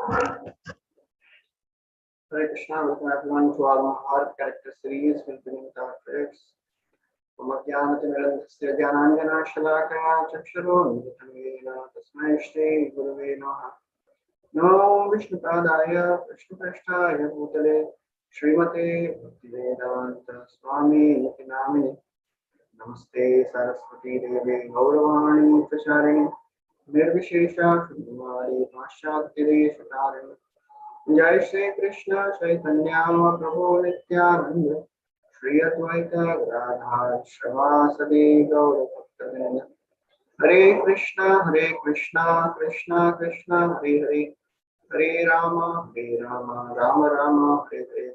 Hare Krishna, welcome everyone to our Mahabharata character series. We'll begin with our prayers. Omakyanatimirandasya dhyananjana shalakaya chakshurunjithamena tasmai shri gurave namaha. Namo Vishnupadaya Vishnuprasthaya Bhutale Srimate Bhaktivedanta Swami Niti Namini Namaste Saraswati Devi Gauravani Pracharini Nirvishesha Shundamari Paschatya Deshatarani Jai Shri Krishna Chaitanya Prabhu Nityananda Shri Advaita Radha Shavasadi Gaura Bhaktavinda Hare Krishna Krishna Krishna Hare Hare Hare Rama Rama Rama Hare Hare.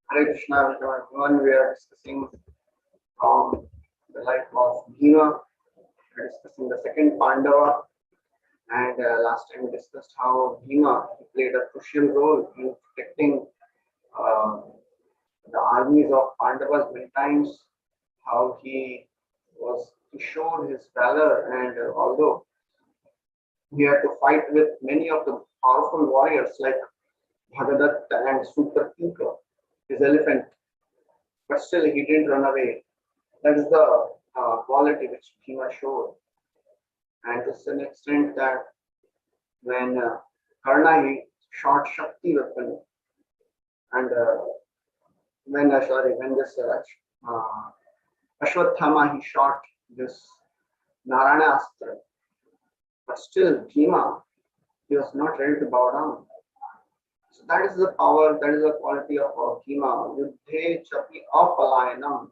Hare Krishna everyone. We are discussing from the life of Bhima. We are discussing the second Pandava. And last time we discussed how Bhima played a crucial role in protecting the armies of Pandavas many times. How he showed his valor, and although he had to fight with many of the powerful warriors like Bhagadatta and Supratika, his elephant, but still he didn't run away. That is the quality which Bhima showed. And to some extent that when Karna he shot Shakti weapon, and when this Ashwatthama he shot this Narayana Astra, but still Bhima, he was not ready to bow down. So that is the power, that is the quality of Bhima. Yuddhe chapi apalayanam.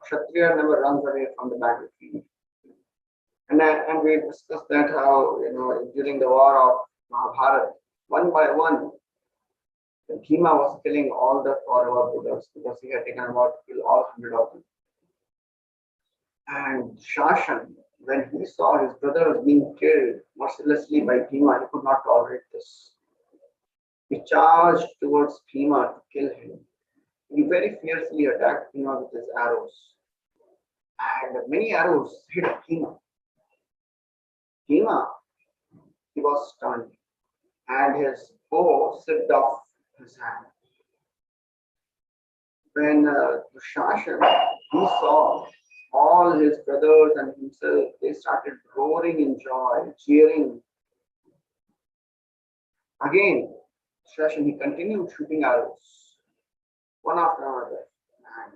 Kshatriya never runs away from the battlefield. And we discussed that how during the war of Mahabharata, one by one, Bhima was killing all the Kaurava brothers because he had taken about to kill all 100 of them. And Shashan, when he saw his brothers being killed mercilessly by Bhima, he could not tolerate this. He charged towards Bhima to kill him. He very fiercely attacked Bhima with his arrows. And many arrows hit Bhima. Bhima, he was stunned, and his bow slipped off his hand. When Dushashan, he saw all his brothers and himself, they started roaring in joy, cheering. Again, Dushashan, he continued shooting arrows, one after another. And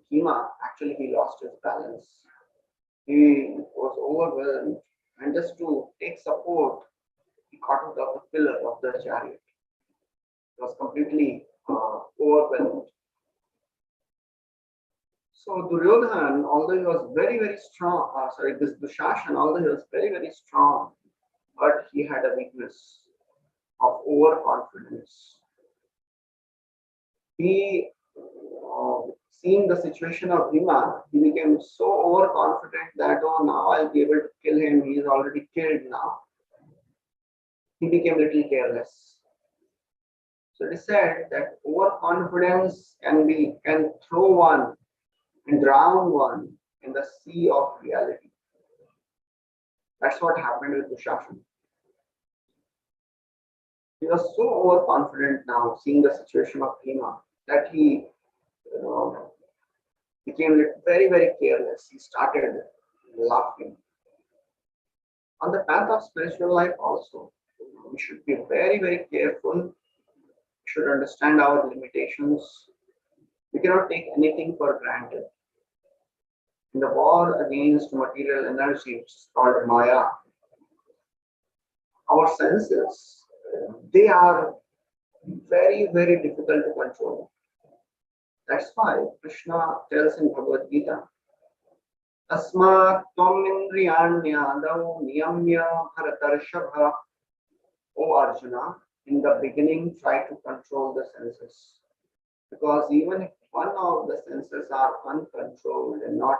Bhima, actually, he lost his balance. He was overwhelmed. And just to take support, he caught out of the pillar of the chariot. He was completely overwhelmed. So Duryodhan, although he was very, very strong, this Dushashan, although he was very, very strong, but he had a weakness of overconfidence. He, seeing the situation of Bhima, he became so overconfident that, oh, now I'll be able to kill him. He is already killed now. He became a little careless. So it is said that overconfidence can throw one and drown one in the sea of reality. That's what happened with Dushashan. He was so overconfident now, seeing the situation of Bhima, that he became very, very careless. He started laughing. On the path of spiritual life also, we should be very, very careful. We should understand our limitations. We cannot take anything for granted. In the war against material energy, which is called Maya, our senses, they are very, very difficult to control. That's why Krishna tells in Bhagavad Gita, Tasmat tvam indriyanyadav niyamya bharatarshabha. O Arjuna, in the beginning try to control the senses. Because even if one of the senses are uncontrolled and not,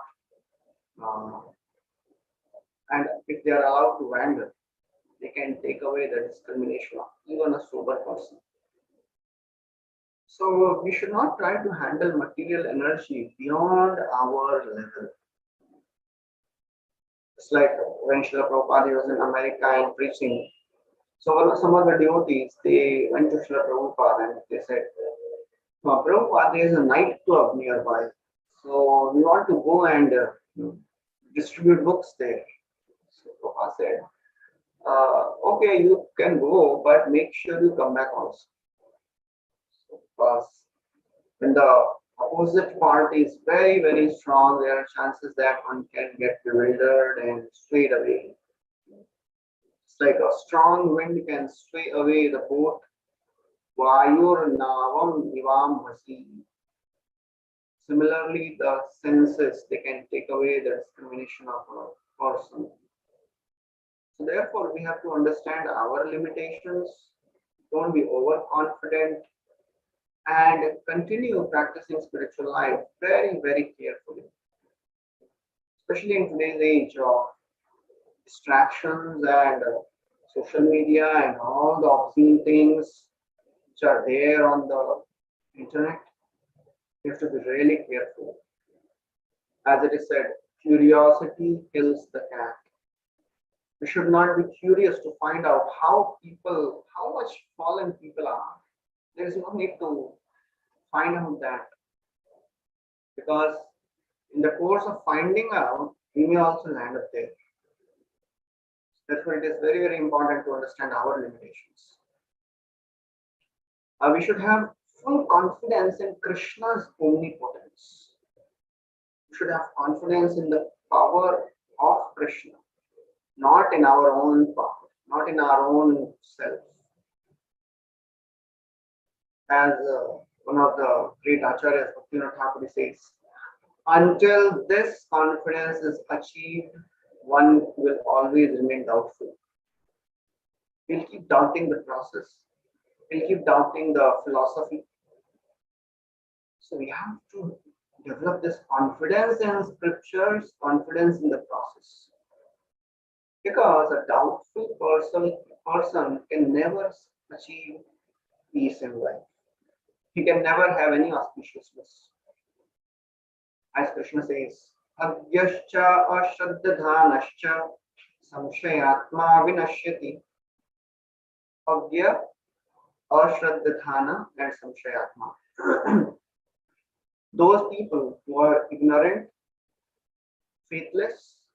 and if they are allowed to wander, they can take away the discrimination of even a sober person. So we should not try to handle material energy beyond our level. It's like when Srila Prabhupada was in America and preaching, So some of the devotees, they went to Srila Prabhupada and they said, Prabhupada, there is a nightclub nearby. So we want to go and distribute books there. So Prabhupada said, okay, you can go, but make sure you come back also. So, because when the opposite party is very, very strong, there are chances that one can get bewildered and swayed away. It's like a strong wind can sway away the boat. Vayur navam nivam bhasi. Similarly, the senses, they can take away the discrimination of a person. So therefore, we have to understand our limitations. Don't be overconfident and continue practicing spiritual life very, very carefully. Especially in today's age of distractions and social media and all the obscene things which are there on the internet, you have to be really careful. As it is said, curiosity kills the cat. We should not be curious to find out how much fallen people are. There is no need to find out that, because in the course of finding out, we may also land up there. Therefore, it is very, very important to understand our limitations. We should have full confidence in Krishna's omnipotence. We should have confidence in the power of Krishna, not in our own power, not in our own self. As one of the great acharyas, Bhaktivinoda Thakur, says, until this confidence is achieved, one will always remain doubtful. We'll keep doubting the process. We'll keep doubting the philosophy. So we have to develop this confidence in scriptures, confidence in the process. Because a doubtful person can never achieve peace in life. He can never have any auspiciousness. As Krishna says, Agyascha ashraddhanascha samshayatma vinashyati. Agya, ashraddhana and samshayatma. Those people who are ignorant, faithless,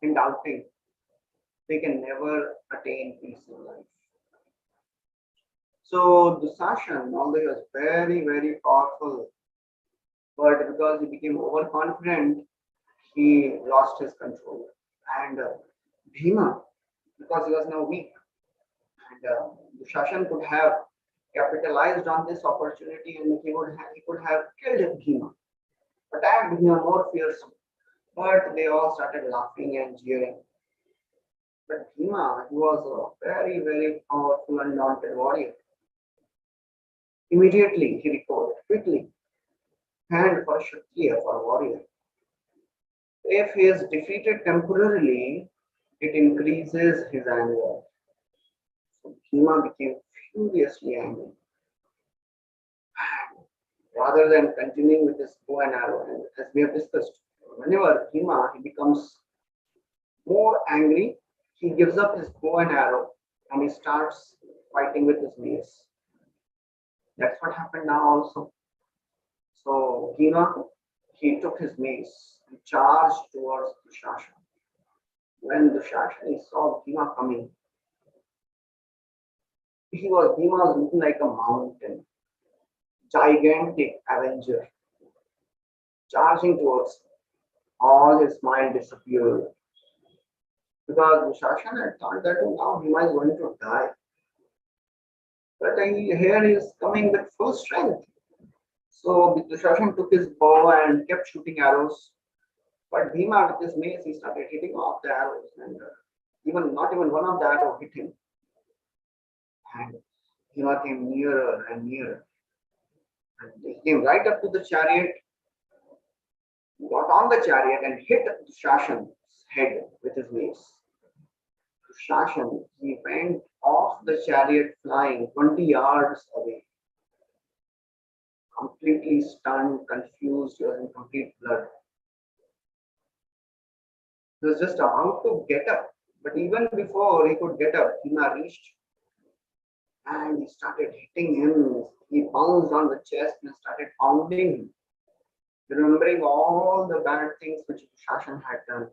and doubting, they can never attain peace in life. So Dusashan, although he was very, very powerful, but because he became overconfident, he lost his control. And Bhima, because he was now weak, and Dusashan could have capitalized on this opportunity, and he could have killed Bhima, attacked Bhima more fiercely. But they all started laughing and jeering. But Bhima, he was a very, very powerful and daunted warrior. Immediately he recoiled quickly, and for Kshatriya, for a warrior. If he is defeated temporarily, it increases his anger. So Bhima became furiously angry. And rather than continuing with his bow and arrow, and as we have discussed, whenever Bhima he becomes more angry, he gives up his bow and arrow and he starts fighting with his mace. That's what happened now also. So Bhima, he took his mace and charged towards Dushasan. When Dushasan saw Bhima coming, Bhima was looking like a mountain, gigantic avenger, charging towards him. All his smile disappeared. Because Dushasan had thought that now Bhima is going to die. But here he is coming with full strength. So Dushasan took his bow and kept shooting arrows. But Bhima with his mace, he started hitting off the arrows, and not even one of the arrows hit him. And Bhima came nearer and nearer. And he came right up to the chariot, got on the chariot and hit Dushasan's head with his mace. Dushasan, he went off the chariot flying 20 yards away. Completely stunned, confused, he was in complete blood. He was just about to get up But even before he could get up, Bhima reached and he started hitting him. He bounced on the chest and started pounding him, remembering all the bad things which Shashan had done.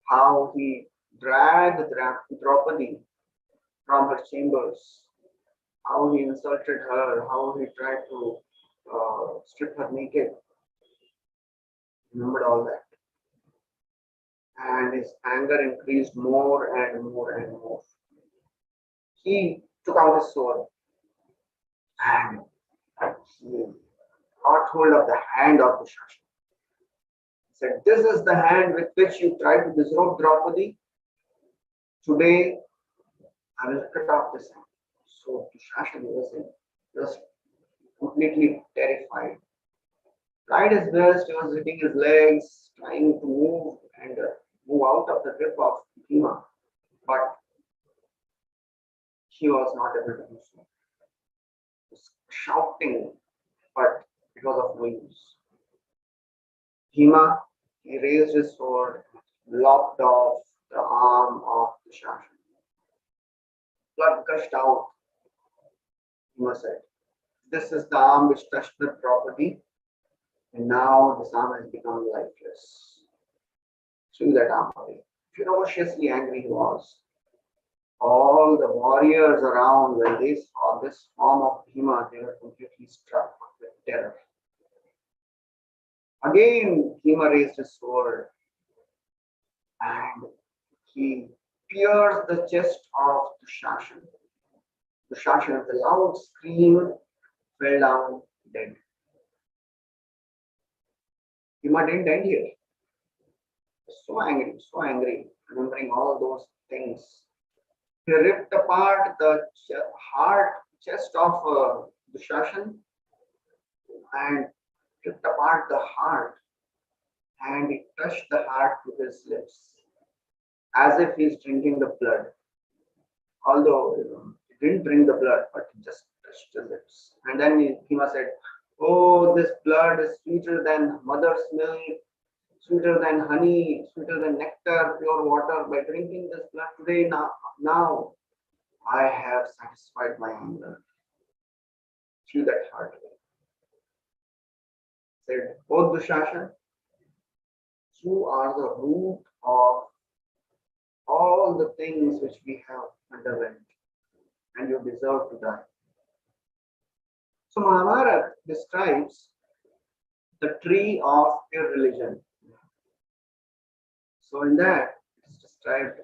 How he dragged Draupadi from her chambers, how he insulted her, how he tried to strip her naked. Remembered all that. And his anger increased more and more and more. He took out his sword and he caught hold of the hand of the Shashan. He said, "This is the hand with which you tried to disrobe Draupadi. Today I will cut off this hand." So Shashan was completely terrified. Tried his best, he was hitting his legs, trying to move and move out of the grip of Bhima, but he was not able to do so. He was shouting, but it was of no use. Bhima, he raised his sword, lopped off the arm of the Shashan. Blood gushed out. Bhima said, "This is the arm which touched the property, and now this arm has become lifeless." Threw that arm away. Ferociously angry he was. All the warriors around, when they saw this form of Bhima, they were completely struck with terror. Again, Bhima raised his sword and he pierced the chest of the Shashan. The Shashan, with a loud scream, fell down dead. Bhima didn't end here. So angry, remembering all those things. He ripped apart the heart, chest of the Shashan and ripped apart the heart, and he touched the heart with his lips as if he's drinking the blood. Although he didn't drink the blood, but he just touched his lips. And then Bhima said, "Oh, this blood is sweeter than mother's milk, sweeter than honey, sweeter than nectar, pure water. By drinking this blood today, now I have satisfied my hunger." Threw that heart away. Said, "O Dushashan, you are the root of all the things which we have underwent, and you deserve to die." So Mahabharata describes the tree of irreligion. So in that it is described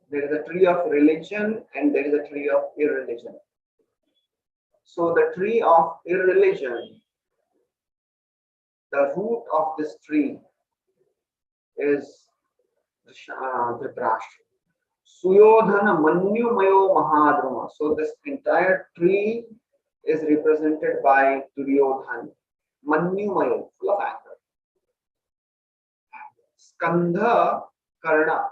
there is a tree of religion and there is a tree of irreligion. So the tree of irreligion, the root of this tree is Dhritarashtra. Suyodhana Manyumayo Mahadruma. So this entire tree is represented by Duryodhana. Manyumayo, full of anger. Skandha Karna.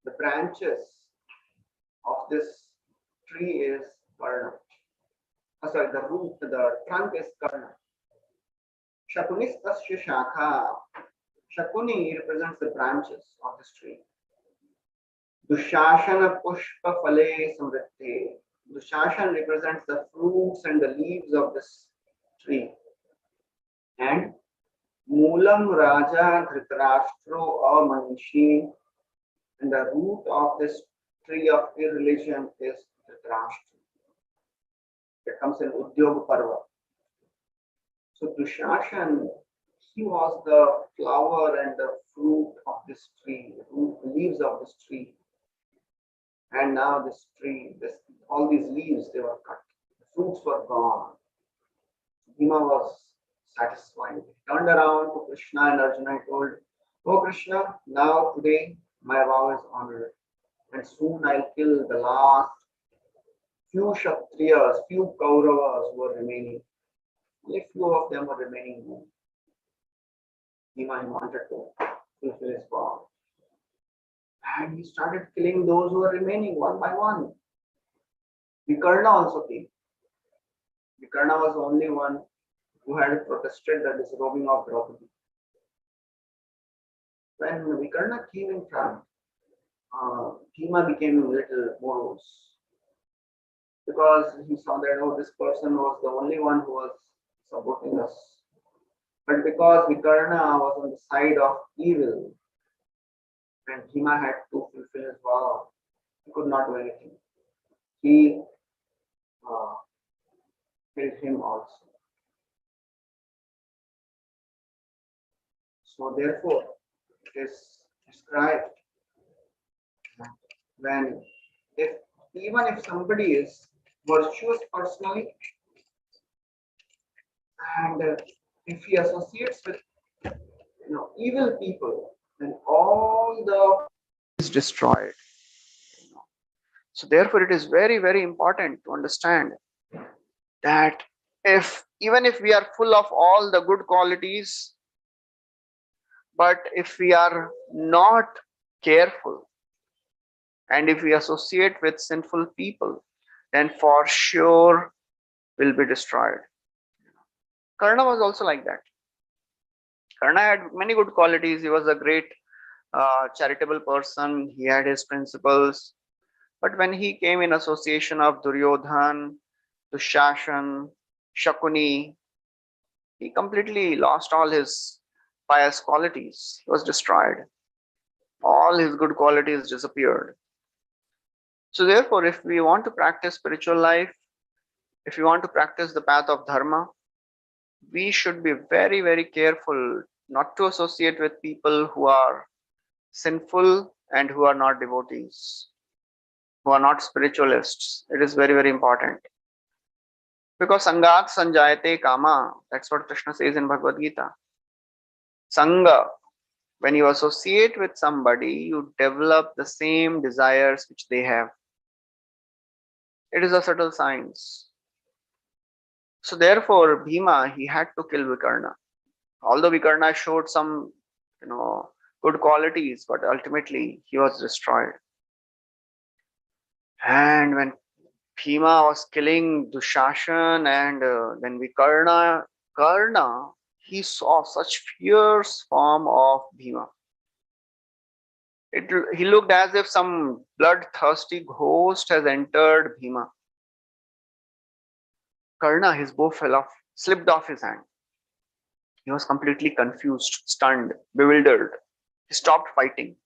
The branches of this tree is Karna. The root, the trunk is Karna. Shakunistasya Shakha. Shakuni represents the branches of this tree. Dushashana Pushpa Phale Samritte. Dushashan represents the fruits and the leaves of this tree. And Moolam Raja Dhritarashtro Amanishi. And the root of this tree of irreligion is Dhritarashtra. It comes in Udyog Parva. So Dushashan, he was the flower and the fruit of this tree, the leaves of this tree. And now this tree, all these leaves, they were cut. The fruits were gone. Bhima was satisfied. He turned around to Krishna and Arjuna and told, "Oh Krishna, now today my vow is honored. And soon I'll kill the last few Kshatriyas, few Kauravas who were remaining. Only few of them were remaining." Bhima wanted to fulfill his vow. And he started killing those who were remaining one by one. Vikarna also came. Vikarna was the only one who had protested the disrobing of Draupadi. When Vikarna came in front, Bhima became a little morose because he saw that, oh, this person was the only one who was supporting us. But because Vikarna was on the side of evil and Bhima had to fulfill his vow, he could not do anything. He uh, killed him also. So therefore, it is described when if even if somebody is virtuous personally and if he associates with evil people, then all the is destroyed. So therefore, it is very very important to understand that if even if we are full of all the good qualities, but if we are not careful and if we associate with sinful people, then for sure will be destroyed. Karna was also like that. Karna had many good qualities. He was a great charitable person. He had his principles. But when he came in association of Duryodhan, Dushashan, Shakuni, he completely lost all his pious qualities. He was destroyed. All his good qualities disappeared. So therefore, if we want to practice spiritual life, if we want to practice the path of dharma, we should be very, very careful not to associate with people who are sinful and who are not devotees, who are not spiritualists. It is very, very important. Because Sangat Sanjayate Kama, that's what Krishna says in Bhagavad Gita. Sangha, when you associate with somebody, you develop the same desires which they have. It is a subtle science. So therefore, Bhima, he had to kill Vikarna. Although Vikarna showed some, good qualities, but ultimately he was destroyed. And when Bhima was killing Dushashan and then Karna, he saw such fierce form of Bhima. He looked as if some bloodthirsty ghost has entered Bhima. Karna, his bow fell off, slipped off his hand. He was completely confused, stunned, bewildered. He stopped fighting.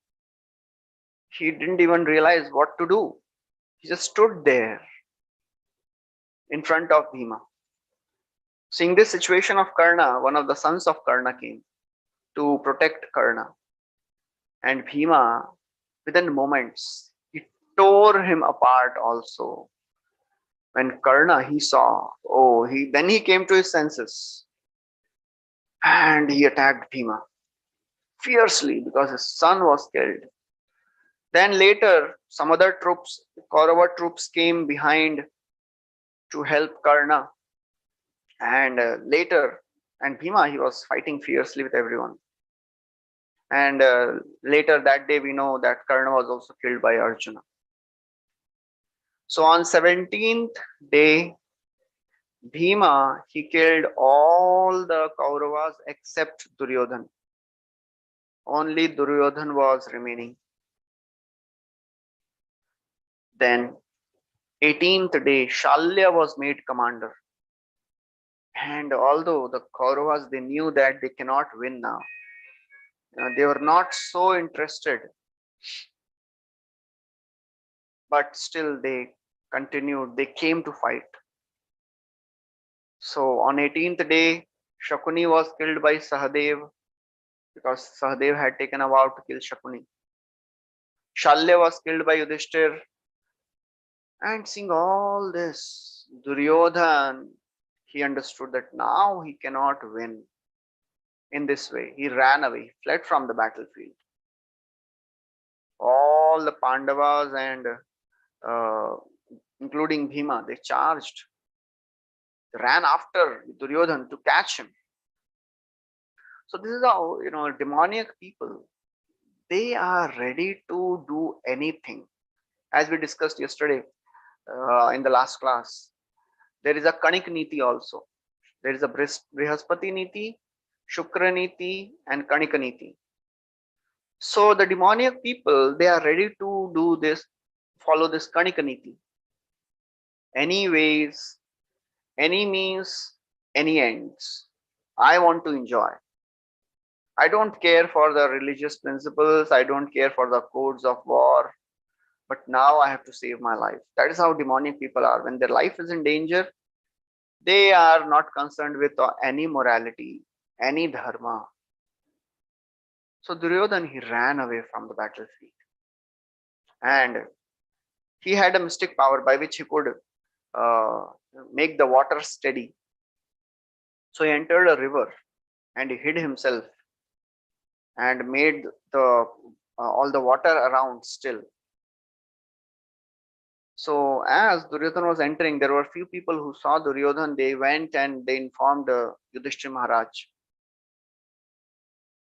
He didn't even realize what to do. He just stood there in front of Bhima. Seeing this situation of Karna, one of the sons of Karna came to protect Karna. And Bhima, within moments, he tore him apart also. When Karna he saw, then he came to his senses and he attacked Bhima fiercely because his son was killed. Then later, some other troops, Kaurava troops came behind to help Karna. And and Bhima, he was fighting fiercely with everyone. And later that day, we know that Karna was also killed by Arjuna. So on 17th day, Bhima, he killed all the Kauravas except Duryodhan. Only Duryodhan was remaining. Then 18th day, Shalya was made commander. And although the Kauravas, they knew that they cannot win now, they were not so interested, but still they continued, they came to fight. So on 18th day, Shakuni was killed by Sahadev because Sahadev had taken a vow to kill Shakuni. Shalya was killed by Yudhishthir. And seeing all this, Duryodhan, he understood that now he cannot win in this way. He ran away, fled from the battlefield. All the Pandavas and including Bhima, they charged, ran after Duryodhan to catch him. So this is how, demoniac people, they are ready to do anything. As we discussed yesterday in the last class, there is a Kanik Niti also. There is a Brihaspati Niti, Shukra Niti, and Kanika Niti. So the demoniac people, they are ready to do this, follow this Kanika Niti. Any ways, any means, any ends. I want to enjoy. I don't care for the religious principles. I don't care for the codes of war. But now I have to save my life. That is how demonic people are. When their life is in danger, they are not concerned with any morality, any dharma. So Duryodhan, he ran away from the battlefield. And he had a mystic power by which he could uh, make the water steady. So he entered a river and he hid himself and made the all the water around still. So as Duryodhan was entering, there were few people who saw Duryodhan. They went and they informed Yudhishthira Maharaj,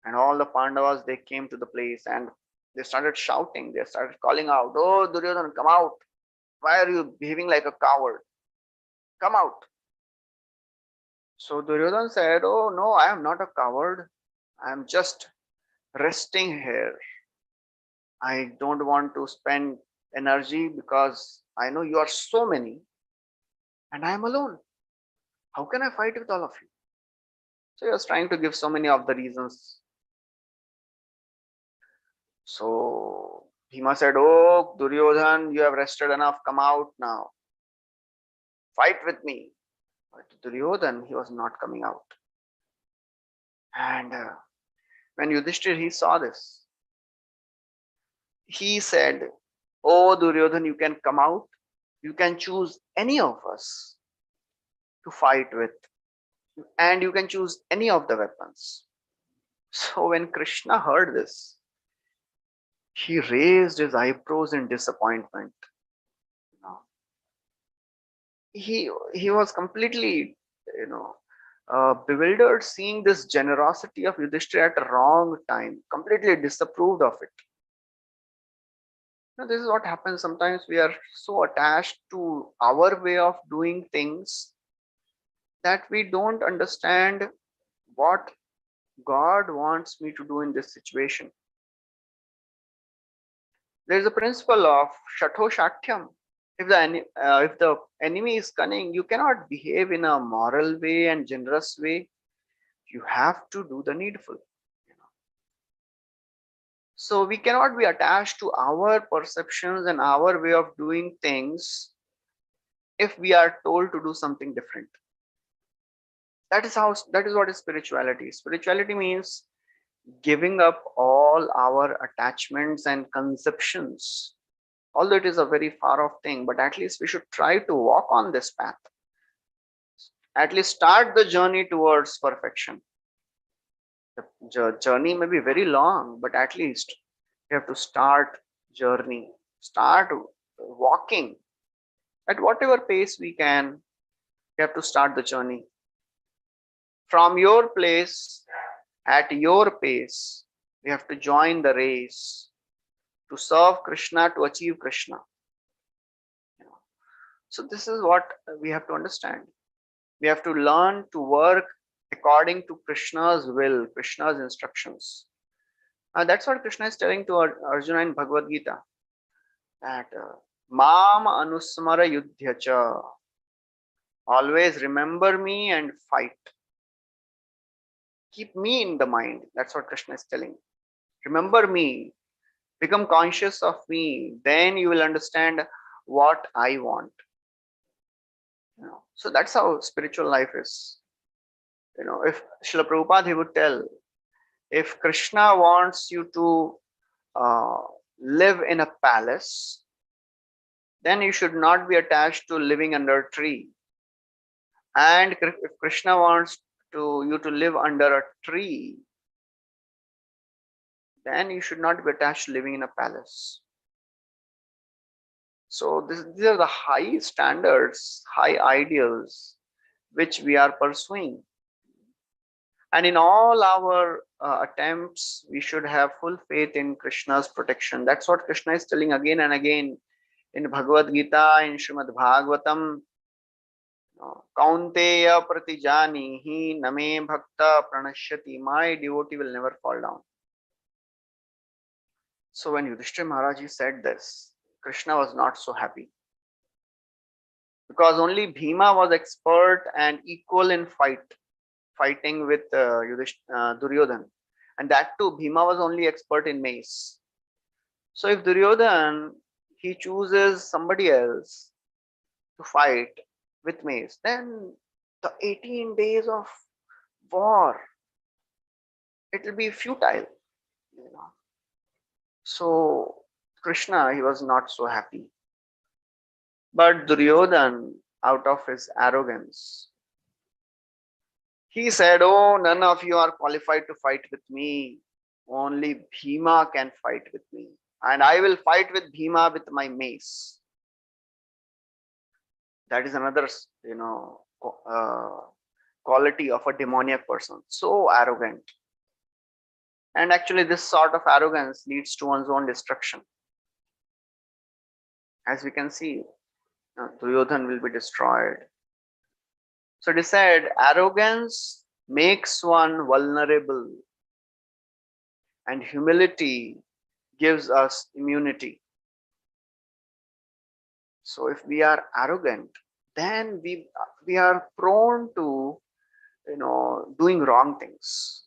and all the Pandavas, they came to the place and they started shouting. They started calling out, "Oh Duryodhan, come out! Why are you behaving like a coward? Come out!" So Duryodhan said, "Oh no, I am not a coward. I am just resting here. I don't want to spend energy because I know you are so many and I am alone. How can I fight with all of you?" So he was trying to give so many of the reasons. So Bhima said, "Oh Duryodhan, you have rested enough. Come out now. Fight with me." But Duryodhan, he was not coming out. And when Yudhishthir, he saw this, he said, "Oh Duryodhan, you can come out. You can choose any of us to fight with, and you can choose any of the weapons." So when Krishna heard this, he raised his eyebrows in disappointment. You know, he was completely, you know, bewildered seeing this generosity of Yudhishthira at a wrong time, completely disapproved of it. Now, this is what happens. Sometimes we are so attached to our way of doing things that we don't understand what God wants me to do in this situation. There is a principle of Shatho Shatyam. If the enemy is cunning, you cannot behave in a moral way and generous way. You have to do the needful. So we cannot be attached to our perceptions and our way of doing things if we are told to do something different. That is what is spirituality. Spirituality means giving up all our attachments and conceptions. Although it is a very far off thing, but at least we should try to walk on this path. At least start the journey towards perfection. The journey may be very long, but at least you have to start journey, start walking at whatever pace we can. You have to start the journey from your place at your pace. We have to join the race to serve Krishna, to achieve Krishna. So this is what we have to understand. We have to learn to work according to Krishna's will, Krishna's instructions. That's what Krishna is telling to Arjuna in Bhagavad Gita. That Mam Anusmara Yudhyacha. Always remember me and fight. Keep me in the mind. That's what Krishna is telling. Remember me. Become conscious of me. Then you will understand what I want. So that's how spiritual life is. If Srila Prabhupada, he would tell, if Krishna wants you to uh, live in a palace, then you should not be attached to living under a tree. And if Krishna wants you to live under a tree, then you should not be attached to living in a palace. So these are the high standards, high ideals which we are pursuing. And in all our attempts, we should have full faith in Krishna's protection. That's what Krishna is telling again and again in Bhagavad Gita, in Srimad Bhagavatam. Kaunteya pratijanihi name bhakta pranashyati. My devotee will never fall down. So when Yudhishthira Maharaj said this, Krishna was not so happy because only Bhima was expert and equal in fighting with Duryodhan, and that too Bhima was only expert in mace. So if Duryodhan he chooses somebody else to fight with mace, then the 18 days of war, it will be futile, you know. So Krishna, he was not so happy. But Duryodhan, out of his arrogance, he said, "Oh, none of you are qualified to fight with me. Only Bhima can fight with me. And I will fight with Bhima with my mace." That is another, quality of a demoniac person. So arrogant. And actually, this sort of arrogance leads to one's own destruction. As we can see, Duryodhan will be destroyed. So it is said, arrogance makes one vulnerable, and humility gives us immunity. So if we are arrogant, then we are prone to doing wrong things,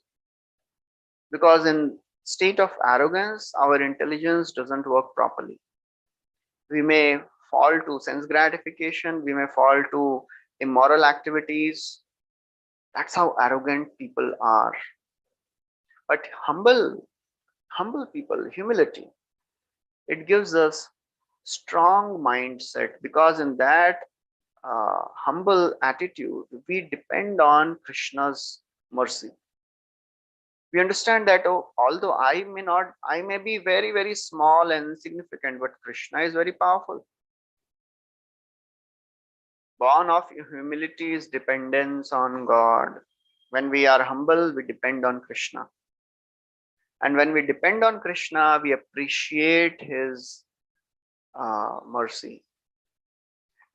because in state of arrogance our intelligence doesn't work properly. We may fall to sense gratification, we may fall to immoral activities. That's how arrogant people are. But humble people, humility, it gives us strong mindset, because in that humble attitude we depend on Krishna's mercy. We understand that, oh, although I may be very, very small and insignificant, but Krishna is very powerful. Born of humility is dependence on God. When we are humble, we depend on Krishna. And when we depend on Krishna, we appreciate his mercy.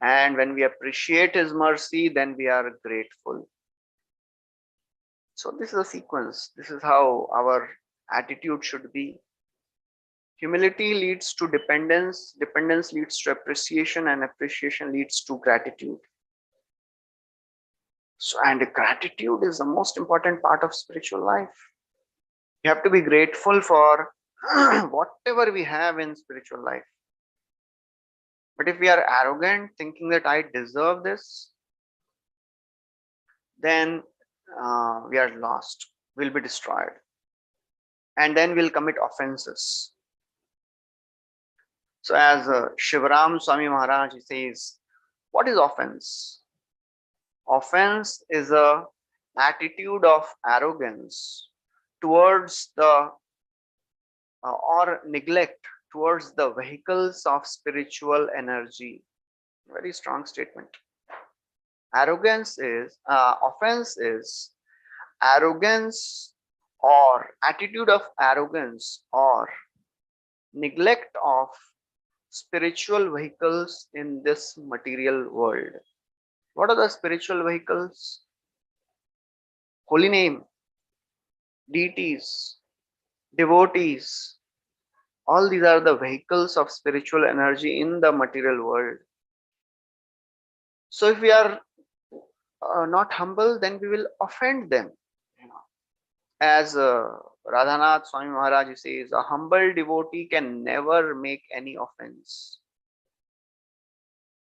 And when we appreciate his mercy, then we are grateful. So this is a sequence. This is how our attitude should be. Humility leads to dependence, dependence leads to appreciation, and appreciation leads to gratitude. So, and gratitude is the most important part of spiritual life. You have to be grateful for whatever we have in spiritual life. But if we are arrogant, thinking that I deserve this, then we are lost. We'll be destroyed. And then we'll commit offenses. So as Shivaram Swami Maharaj says, what is offense? Offense is a attitude of arrogance towards the or neglect towards the vehicles of spiritual energy. Very strong statement. Offense is arrogance or attitude of arrogance or neglect of spiritual vehicles in this material world. What are the spiritual vehicles? Holy name, deities, devotees. All these are the vehicles of spiritual energy in the material world. So if we are not humble, then we will offend them. As Radhanath Swami Maharaj says, a humble devotee can never make any offense.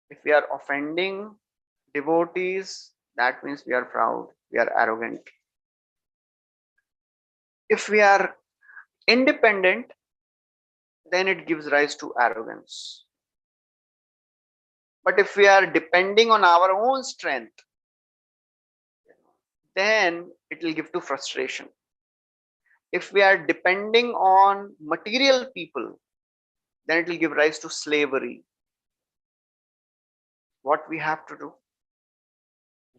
If we are offending devotees, that means we are proud, we are arrogant. If we are independent, then it gives rise to arrogance. But if we are depending on our own strength, then it will give to frustration. If we are depending on material people, then it will give rise to slavery. What we have to do?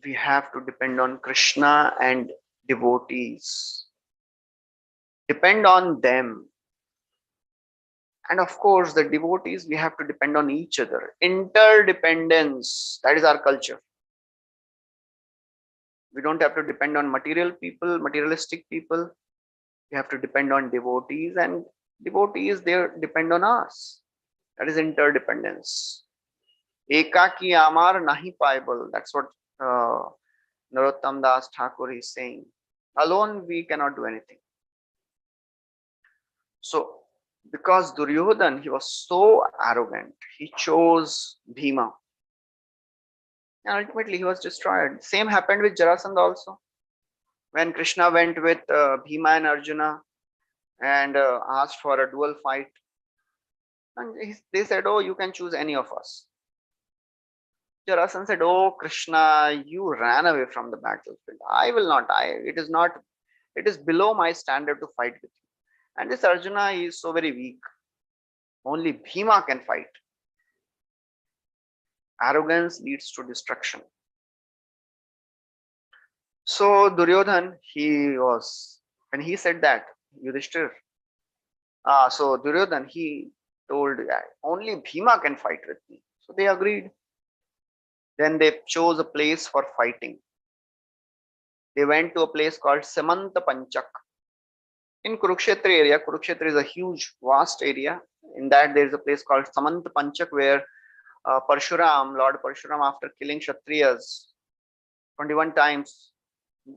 We have to depend on Krishna and devotees. Depend on them. And of course, the devotees, we have to depend on each other. Interdependence, that is our culture. We don't have to depend on material people, materialistic people. We have to depend on devotees, and Devotees, they depend on us. That is interdependence. Ekaki amar nahi paibal. That's what uh, Narottam Das Thakur is saying. Alone we cannot do anything. So, because Duryodhan, he was so arrogant, he chose Bhima. And ultimately he was destroyed. Same happened with Jarasandha also. When Krishna went with Bhima and Arjuna and asked for a dual fight, and they said, "Oh, you can choose any of us." Jarasandha said, "Oh, Krishna, you ran away from the battlefield. I will not. It is not. It is below my standard to fight with you." And this Arjuna is so very weak. Only Bhima can fight. Arrogance leads to destruction. So Duryodhan, when he said that, Yudhishthir, so Duryodhan, he told that only Bhima can fight with me. So they agreed. Then they chose a place for fighting. They went to a place called Samanta Panchak. In Kurukshetra area, Kurukshetra is a huge, vast area. In that, there is a place called Samanta Panchak where Parshuram, Lord Parshuram, after killing Kshatriyas 21 times,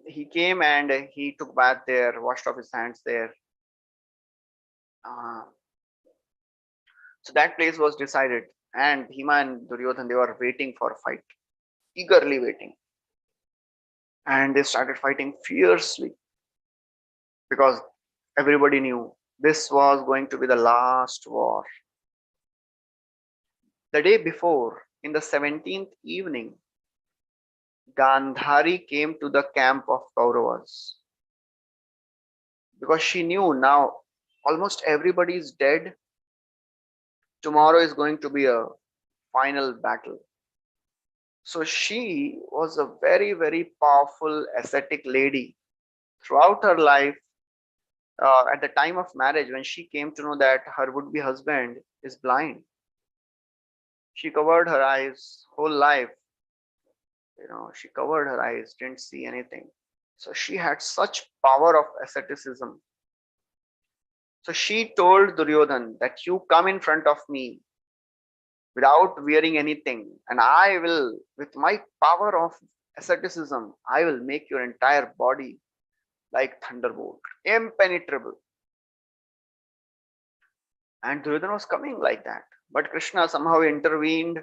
he came and he took bath there, washed off his hands there. So that place was decided, and Bhima and Duryodhan, they were waiting for a fight, eagerly waiting. And they started fighting fiercely because everybody knew this was going to be the last war. The day before, in the 17th evening, Gandhari came to the camp of Kauravas because she knew now almost everybody is dead. Tomorrow is going to be a final battle. So she was a very, very powerful ascetic lady. Throughout her life, at the time of marriage, when she came to know that her would-be husband is blind, she covered her eyes whole life. She covered her eyes, didn't see anything. So she had such power of asceticism. So she told Duryodhan that you come in front of me without wearing anything, and I will, with my power of asceticism, I will make your entire body like thunderbolt, impenetrable. And Duryodhana was coming like that. But Krishna somehow intervened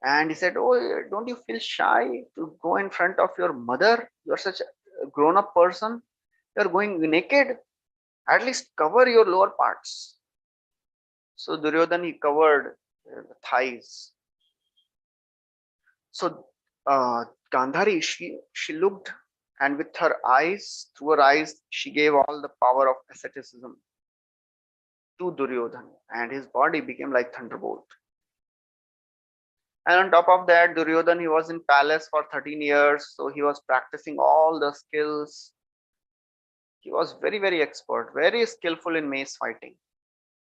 and he said, "Oh, don't you feel shy to go in front of your mother? You're such a grown up person. You're going naked. At least cover your lower parts." So Duryodhana, he covered the thighs. So Gandhari, she looked, and with her eyes, through her eyes, she gave all the power of asceticism to Duryodhana, and his body became like thunderbolt. And on top of that, Duryodhana, he was in palace for 13 years, so he was practicing all the skills. He was very, very expert, very skillful in mace fighting.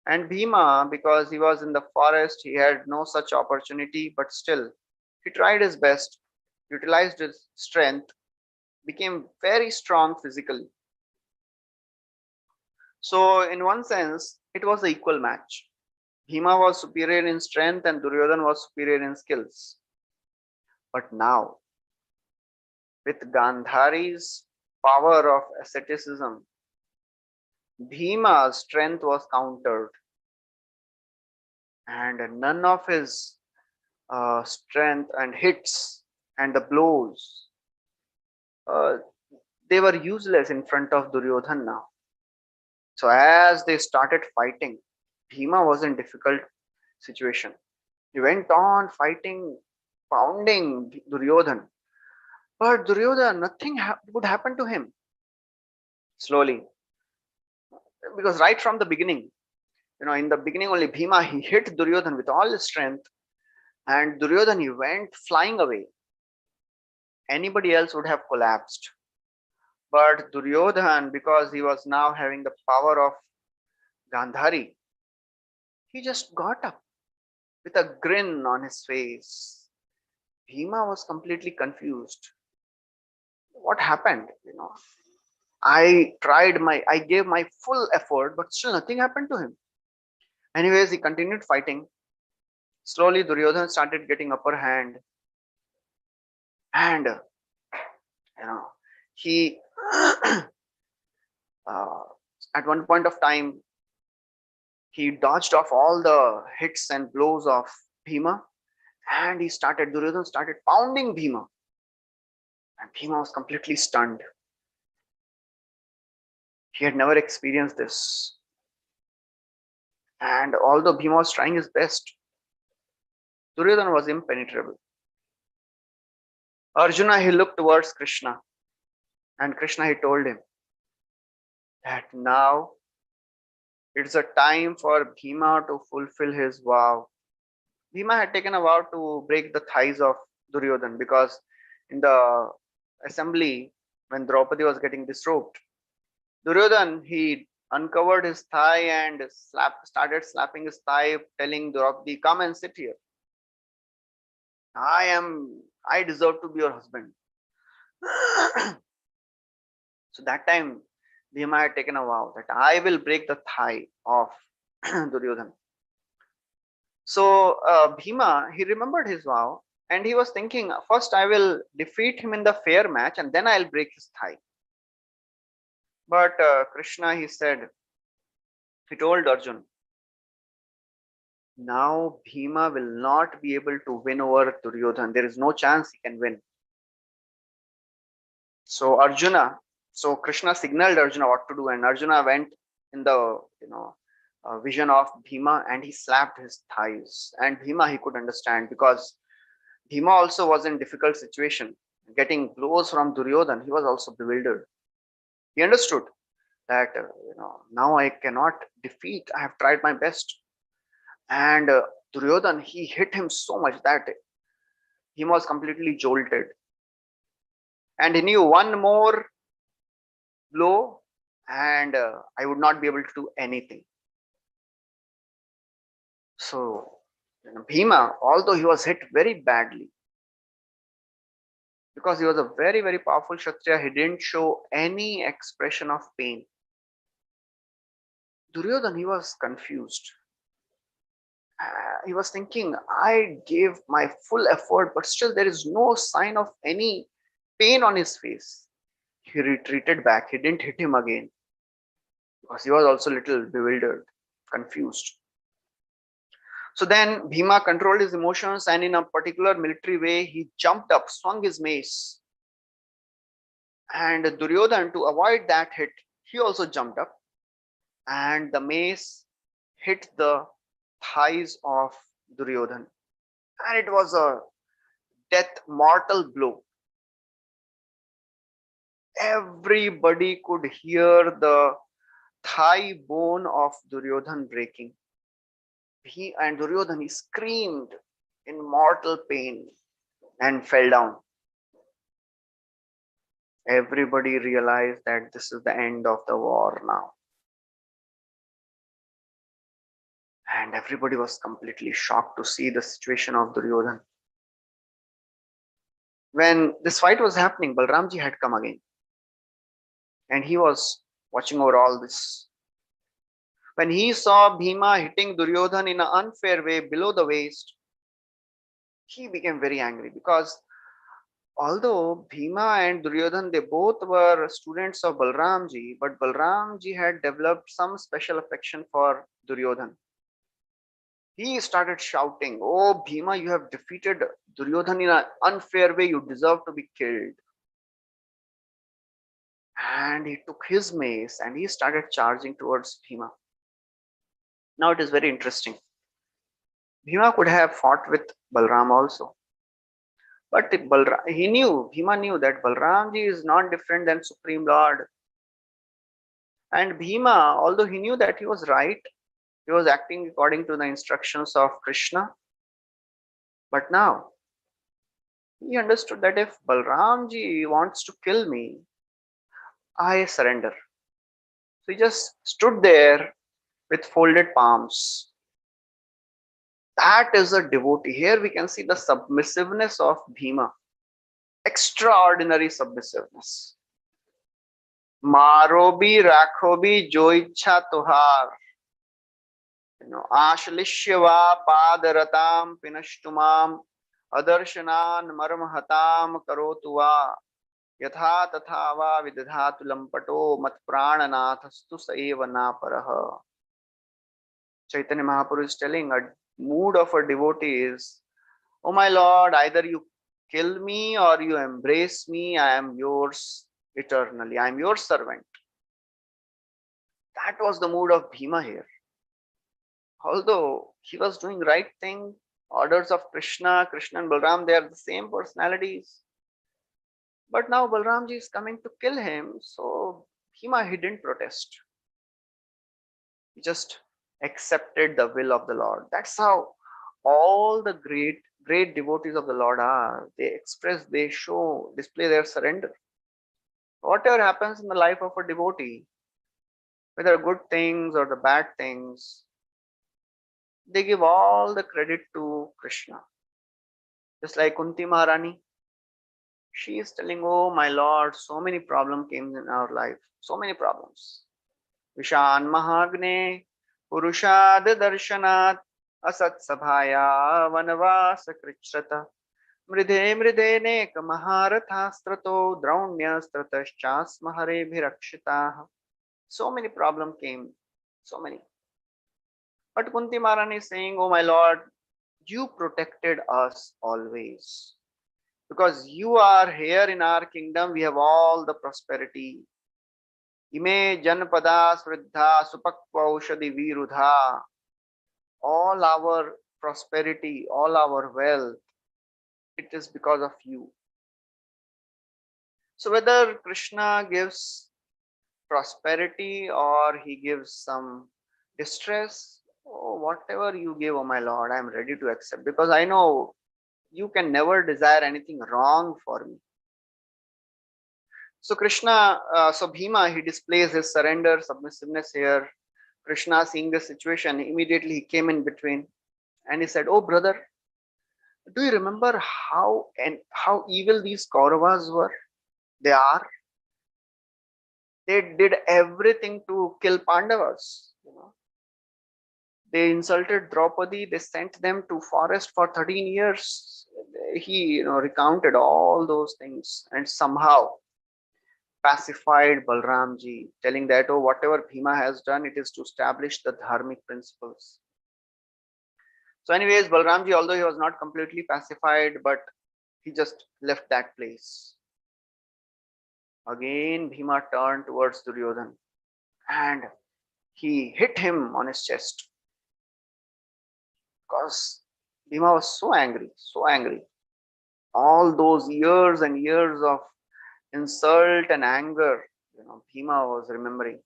And Bhima, because he was in the forest, he had no such opportunity, but still, he tried his best, utilized his strength, became very strong physically. So, in one sense, it was an equal match. Bhima was superior in strength and Duryodhana was superior in skills. But now, with Gandhari's power of asceticism, Bhima's strength was countered, and none of his strength and hits and the blows, uh, they were useless in front of Duryodhana now. So as they started fighting, Bhima was in difficult situation. He went on fighting, pounding Duryodhana. But Duryodhana, nothing would happen to him. Slowly. Because right from the beginning, in the beginning only Bhima, he hit Duryodhana with all his strength, and Duryodhana, he went flying away. Anybody else would have collapsed. But Duryodhana, because he was now having the power of Gandhari, he just got up with a grin on his face. Bhima was completely confused. What happened? I gave my full effort, but still nothing happened to him. Anyways, he continued fighting. Slowly, Duryodhana started getting upper hand, and he uh, at one point of time he dodged off all the hits and blows of Bhima, and Duryodhana started pounding Bhima, and Bhima was completely stunned. He had never experienced this, and although Bhima was trying his best, Duryodhana was impenetrable. Arjuna, he looked towards Krishna, and Krishna, he told him that now it's a time for Bhima to fulfill his vow. Bhima had taken a vow to break the thighs of Duryodhana, because in the assembly, when Draupadi was getting disrobed, Duryodhana, he uncovered his thigh and started slapping his thigh, telling Draupadi, "Come and sit here. I deserve to be your husband." So that time, Bhima had taken a vow that I will break the thigh of Duryodhana. So Bhima, he remembered his vow, and he was thinking, first I will defeat him in the fair match and then I'll break his thigh. But Krishna, he told Arjun, now Bhima will not be able to win over Duryodhana. There is no chance he can win. So Krishna signaled Arjuna what to do, and Arjuna went in the vision of Bhima, and he slapped his thighs. And Bhima, he could understand, because Bhima also was in difficult situation, getting blows from Duryodhana. He was also bewildered. He understood that now I cannot defeat. I have tried my best, and Duryodhana, he hit him so much that he was completely jolted, and he knew one more blow and I would not be able to do anything. So Bhima, although he was hit very badly, because he was a very, very powerful Kshatriya, he didn't show any expression of pain. Duryodhana, he was confused. He was thinking, I gave my full effort, but still there is no sign of any pain on his face. He retreated back. He didn't hit him again, because he was also a little bewildered, confused. So then Bhima controlled his emotions, and in a particular military way, he jumped up, swung his mace. And Duryodhana, to avoid that hit, he also jumped up, and the mace hit the thighs of Duryodhana. And it was a mortal blow. Everybody could hear the thigh bone of Duryodhana breaking. And Duryodhana, he screamed in mortal pain and fell down. Everybody realized that this is the end of the war now. And everybody was completely shocked to see the situation of Duryodhana. When this fight was happening, Balramji had come again, and he was watching over all this. When he saw Bhima hitting Duryodhana in an unfair way below the waist, he became very angry, because although Bhima and Duryodhana, they both were students of Balramji, but Balramji had developed some special affection for Duryodhana. He started shouting, "Oh Bhima, you have defeated Duryodhana in an unfair way. You deserve to be killed." And he took his mace and he started charging towards Bhima. Now it is very interesting. Bhima could have fought with Balram also. But Bhima knew that Balramji is not different than Supreme Lord. And Bhima, although he knew that he was right, he was acting according to the instructions of Krishna. But now, he understood that if Balramji wants to kill me, I surrender. So he just stood there with folded palms. That is a devotee. Here we can see the submissiveness of Bhima. Extraordinary submissiveness. मारो भी राखो भी जो इच्छा तुहार, आश्लिष्य वा पादरताम पिनष्टुमाम अदर्शनान मर्महताम करोतु वा यथा तथा वा विदधातु लंपटो मत प्राणनाथस्तु सएव नापरः. Chaitanya Mahaprabhu is telling a mood of a devotee is, oh my Lord, either you kill me or you embrace me, I am yours eternally, I am your servant. That was the mood of Bhima here. Although he was doing right thing, orders of Krishna, Krishna and Balram, they are the same personalities. But now Balramji is coming to kill him, so Bhima, he didn't protest. He just accepted the will of the Lord. That's how all the great devotees of the Lord are. They express, they show, display their surrender. Whatever happens in the life of a devotee, whether good things or the bad things, they give all the credit to Krishna. Just like Kunti Maharani, she is telling, oh my Lord, so many problems came in our life, so many problems. Vishan Mahagne Purushad Darshanat Asat Sabhaya Vanavasa Krichrata Mridhe Mridhe Nek Maharathastrato Draunyastrataschas Mahare Bhirakshita. So many problems came, so many. But Kunti Maharani is saying, oh my Lord, you protected us always. Because you are here in our kingdom, we have all the prosperity. Ime Janpada Sriddha Supakvaushadi Virudha. All our prosperity, all our wealth, it is because of you. So whether Krishna gives prosperity or he gives some distress, oh, whatever you give, oh my Lord, I am ready to accept, because I know you can never desire anything wrong for me. So Bhima, he displays his surrender, submissiveness here. Krishna, seeing this situation, immediately he came in between and he said, oh brother, do you remember how evil these Kauravas were? They are. They did everything to kill Pandavas. They insulted Draupadi. They sent them to forest for 13 years. He, recounted all those things and somehow pacified Balramji, telling that, oh, whatever Bhima has done, it is to establish the dharmic principles. So anyways, Balramji, although he was not completely pacified, but he just left that place. Again, Bhima turned towards Duryodhana and he hit him on his chest. Because Bhima was so angry, so angry. All those years and years of insult and anger, Bhima was remembering.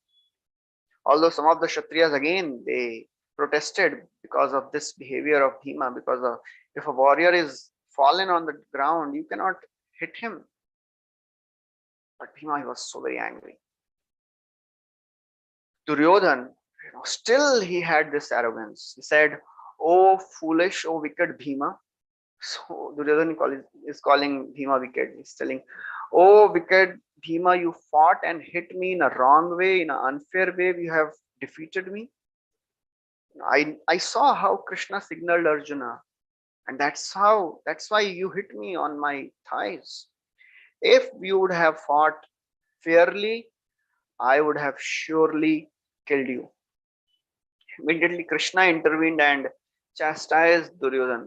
Although some of the Kshatriyas, again, they protested because of this behavior of Bhima, because if a warrior is fallen on the ground, you cannot hit him. But Bhima, he was so very angry. Duryodhan, still he had this arrogance. He said, oh foolish, oh wicked Bhima. So Duryodhan is calling Bhima wicked. He's telling, oh wicked Bhima, you fought and hit me in a wrong way, in an unfair way. You have defeated me. I saw how Krishna signaled Arjuna, and that's why you hit me on my thighs. If you would have fought fairly, I would have surely killed you. Immediately Krishna intervened and chastised Duryodhana.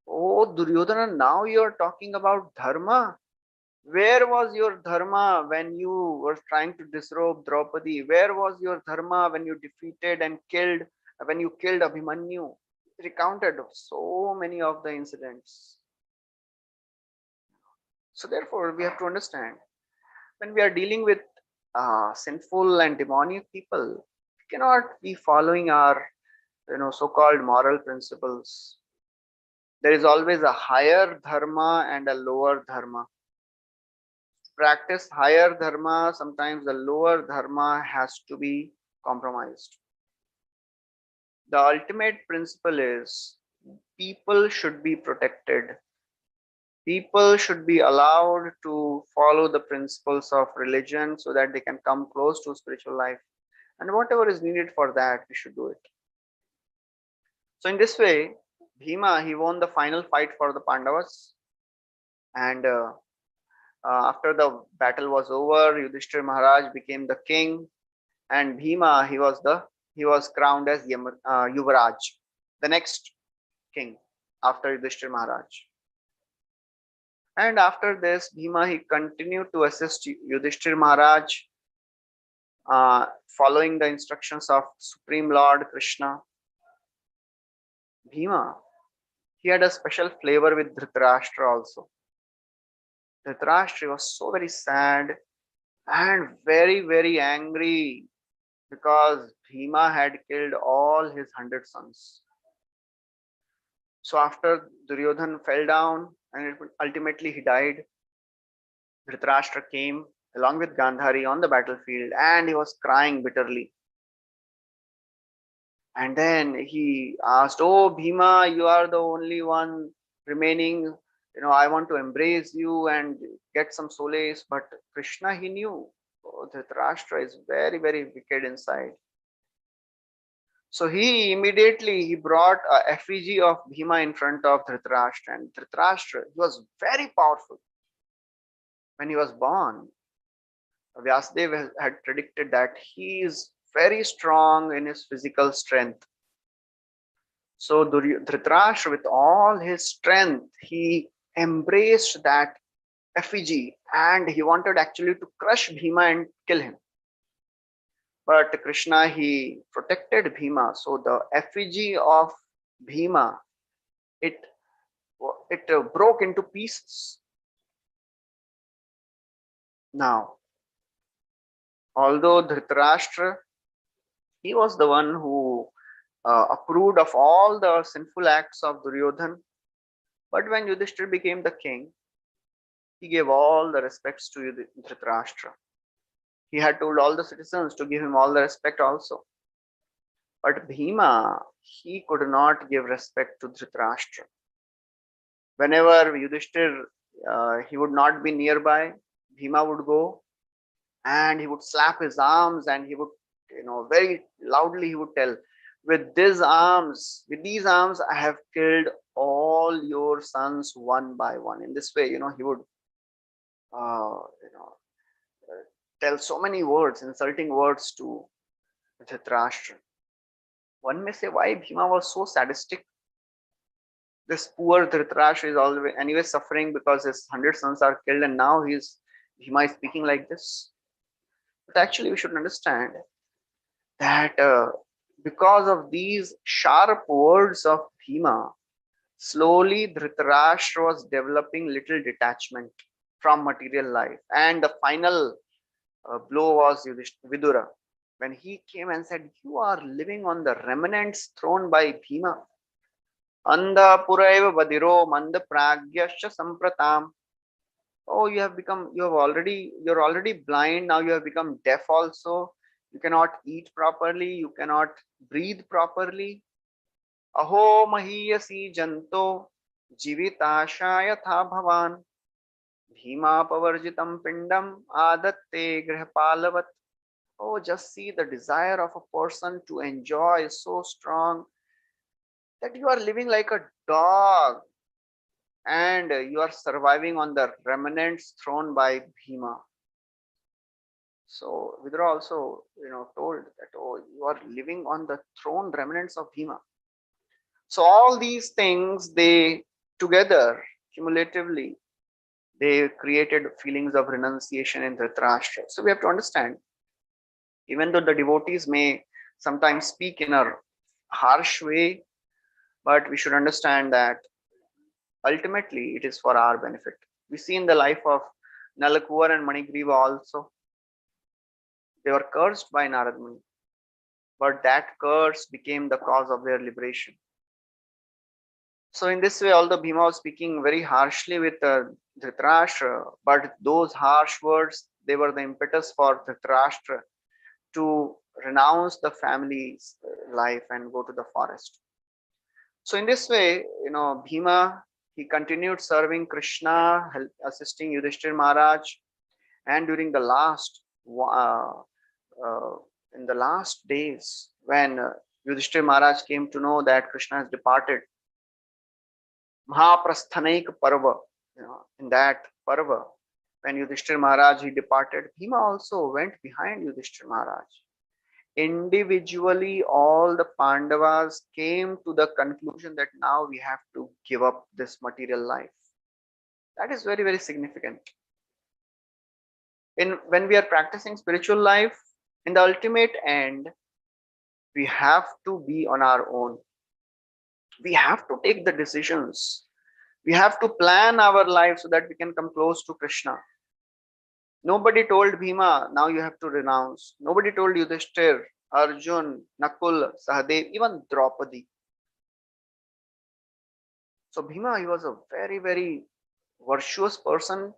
Oh Duryodhana, now you are talking about dharma. Where was your dharma when you were trying to disrobe Draupadi? Where was your dharma when you defeated and when you killed Abhimanyu? Recounted so many of the incidents. So therefore, we have to understand, when we are dealing with sinful and demonic people, we cannot be following our so-called moral principles. There is always a higher dharma and a lower dharma. Practice higher dharma, sometimes the lower dharma has to be compromised. The ultimate principle is people should be protected. People should be allowed to follow the principles of religion so that they can come close to spiritual life. And whatever is needed for that, we should do it. So in this way, Bhima, he won the final fight for the Pandavas. And after the battle was over, Yudhishthir Maharaj became the king, and Bhima, he was crowned as Yuvraj, the next king after Yudhishthir Maharaj. And after this, Bhima, he continued to assist Yudhishthir Maharaj, following the instructions of Supreme Lord Krishna. Bhima, he had a special flavor with Dhritarashtra also. Dhritarashtra was so very sad and very, very angry because Bhima had killed all his 100 sons. So after Duryodhan fell down and ultimately he died, Dhritarashtra came along with Gandhari on the battlefield and he was crying bitterly. And then he asked, "Oh Bhima, you are the only one remaining. I want to embrace you and get some solace." But Krishna, he knew, oh, Dhritarashtra is very, very wicked inside. So he immediately he brought a effigy of Bhima in front of Dhritarashtra, and Dhritarashtra, he was very powerful. When he was born, Vyasadeva had predicted that he is very strong in his physical strength. So Dhritarashtra, with all his strength, he embraced that effigy and he wanted actually to crush Bhima and kill him. But Krishna, he protected Bhima. So the effigy of Bhima, it broke into pieces. Now, although Dhritarashtra, he was the one who approved of all the sinful acts of Duryodhan, but when Yudhishthir became the king, he gave all the respects to Dhritarashtra. He had told all the citizens to give him all the respect also. But Bhima, he could not give respect to Dhritarashtra. Whenever Yudhishthir, he would not be nearby, Bhima would go and he would slap his arms and he would, very loudly he would tell, with these arms, I have killed all your sons one by one. In this way, he would, tell so many words, insulting words to Dhritarashtra. One may say, why Bhima was so sadistic? This poor Dhritarashtra is always anyway suffering because his 100 sons are killed, and now Bhima is speaking like this. But actually, we should understand that because of these sharp words of Bhima, slowly Dhritarashtra was developing little detachment from material life. And the final blow was Vidura, when he came and said, "You are living on the remnants thrown by Bhima. Anda puraiva vadiro manda pragyascha sampratam." Oh, you're already blind. Now you have become deaf also. You cannot eat properly. You cannot breathe properly. Aho mahiyasi janto jivitasha yatha bhavan. Bhima pavarjitam pindam adatte grihpalavat. Oh, just see, the desire of a person to enjoy is so strong that you are living like a dog and you are surviving on the remnants thrown by Bhima. So Vidura also, told that, oh, you are living on the thrown remnants of Bhima. So all these things, they together, cumulatively, they created feelings of renunciation in Dhritarashtra. So we have to understand, even though the devotees may sometimes speak in a harsh way, but we should understand that ultimately it is for our benefit. We see in the life of Nalakuvar and Manigriva also, they were cursed by Narad Muni, but that curse became the cause of their liberation. So in this way, although Bhima was speaking very harshly with Dhritarashtra, but those harsh words, they were the impetus for Dhritarashtra to renounce the family's life and go to the forest. So in this way, Bhima, he continued serving Krishna, assisting Yudhishthir Maharaj, and during the uh, in the last days when Yudhishthir Maharaj came to know that Krishna has departed, Mahaprasthanaik Parva, in that Parva, when Yudhishthir Maharaj he departed, Bhima also went behind Yudhishthir Maharaj. Individually, all the Pandavas came to the conclusion that now we have to give up this material life. That is very, very significant. When we are practicing spiritual life, in the ultimate end, we have to be on our own. We have to take the decisions. We have to plan our life so that we can come close to Krishna. Nobody told Bhima, now you have to renounce. Nobody told Yudhishthir, Arjun, Nakul, Sahadev, even Draupadi. So Bhima, he was a very, very virtuous person,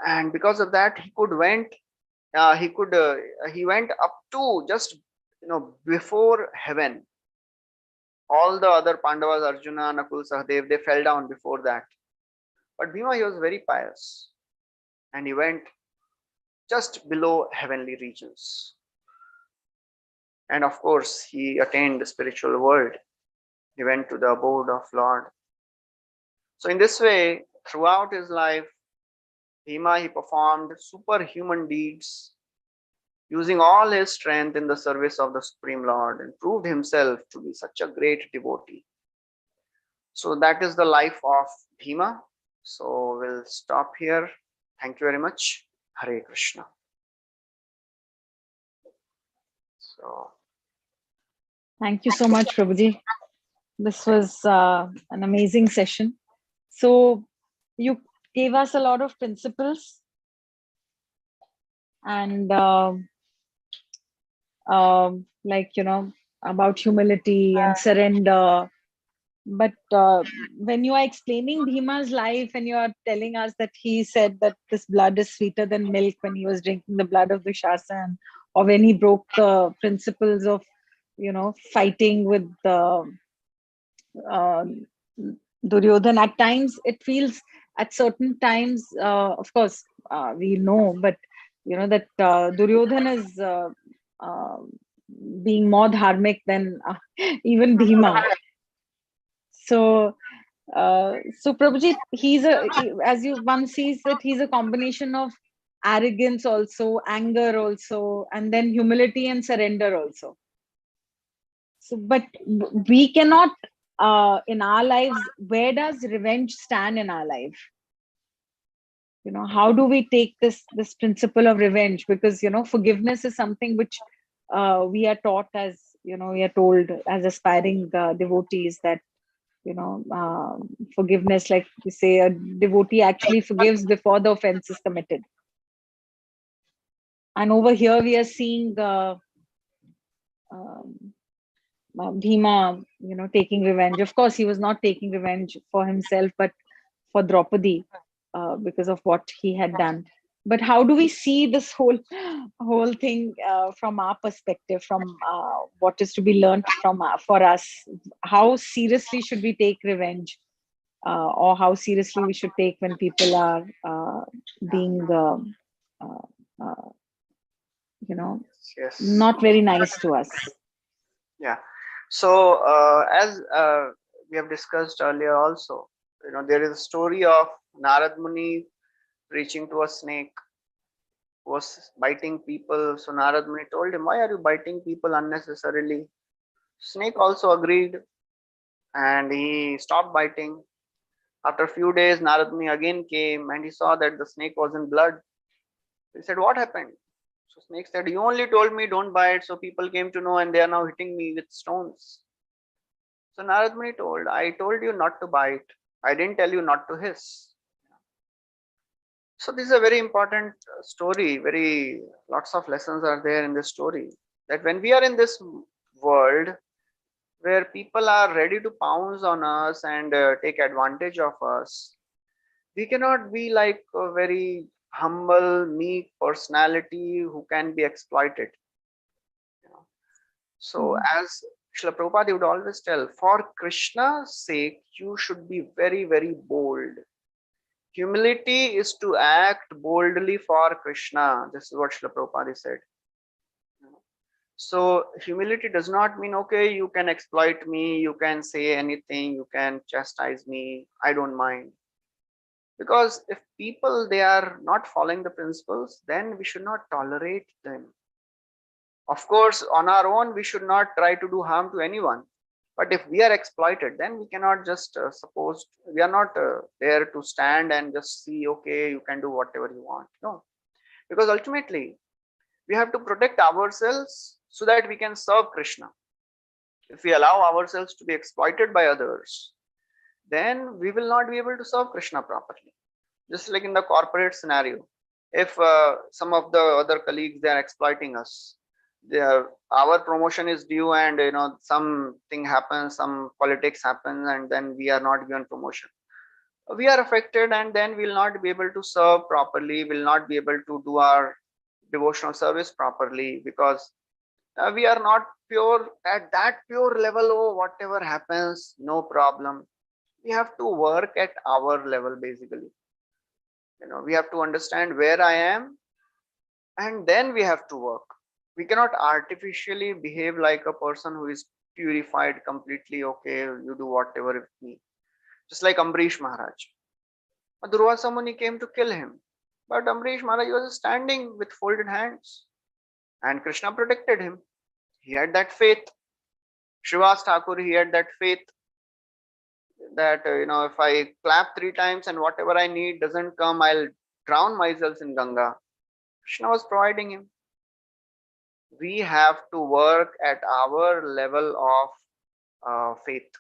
and because of that, he went up to just before heaven. All the other Pandavas, Arjuna, Nakul, Sahadev, they fell down before that. But Bhima, he was very pious, and he went just below heavenly regions. And of course, he attained the spiritual world. He went to the abode of Lord. So in this way, throughout his life, Bhima, he performed superhuman deeds, using all his strength in the service of the Supreme Lord, and proved himself to be such a great devotee. So that is the life of Bhima. So we'll stop here. Thank you very much. Hare Krishna. So Thank you so much, Prabhuji. This was an amazing session. So you gave us a lot of principles and about humility and surrender. But when you are explaining Bhima's life and you are telling us that he said that this blood is sweeter than milk when he was drinking the blood of Dushasan, or when he broke the principles of fighting with Duryodhan, at times it feels, at certain times, of course, we know, but that Duryodhan is being more dharmic than even Bhima. So Prabhuji, as one sees that he's a combination of arrogance also, anger also, and then humility and surrender also. So, but we cannot, in our lives, where does revenge stand in our life? How do we take this principle of revenge? Because, forgiveness is something which we are taught as, we are told as aspiring devotees that, forgiveness, like we say, a devotee actually forgives before the offense is committed. And over here we are seeing Bhima, taking revenge. Of course, he was not taking revenge for himself, but for Draupadi, because of what he had done. But how do we see this whole thing from our perspective, from what is to be learned from for us? How seriously should we take revenge, or how seriously we should take when people are being, yes. not very nice to us? Yeah. So as we have discussed earlier, also, there is a story of Narad Muni preaching to a snake who was biting people. So Narad Muni told him, "Why are you biting people unnecessarily?" Snake also agreed, and he stopped biting. After a few days, Narad Muni again came, and he saw that the snake was in blood. He said, "What happened?" So snake said, "You only told me don't bite, so people came to know, and they are now hitting me with stones." So Narad Muni told, "I told you not to bite. I didn't tell you not to hiss." So this is a very important story. Very lots of lessons are there in this story. That when we are in this world where people are ready to pounce on us and take advantage of us, we cannot be like a very humble, meek personality who can be exploited. So as Srila Prabhupada would always tell, for Krishna's sake, you should be very, very bold. Humility is to act boldly for Krishna. This is what Srila Prabhupada said. So humility does not mean, okay, you can exploit me, you can say anything, you can chastise me, I don't mind. Because if people, they are not following the principles, then we should not tolerate them. Of course, on our own, we should not try to do harm to anyone. But if we are exploited, then we cannot just suppose, we are not there to stand and just see, okay, you can do whatever you want. No, because ultimately we have to protect ourselves so that we can serve Krishna. If we allow ourselves to be exploited by others, then we will not be able to serve Krishna properly. Just like in the corporate scenario, if some of the other colleagues, they are exploiting us, our promotion is due, and something happens, some politics happens, and then we are not given promotion, we are affected, and then we'll not be able to serve properly, will not be able to do our devotional service properly, because we are not pure at that pure level. Oh, whatever happens, no problem. We have to work at our level. Basically, we have to understand where I am, and then we have to work. We cannot artificially behave like a person who is purified completely. Okay, you do whatever with me. Just like Ambrish Maharaj, Durvasa Muni came to kill him, but Ambrish Maharaj was standing with folded hands, and Krishna protected him. He had that faith. Srivas Thakur, he had that faith that if I clap 3 times and whatever I need doesn't come, I'll drown myself in Ganga. Krishna was providing him. We have to work at our level of faith.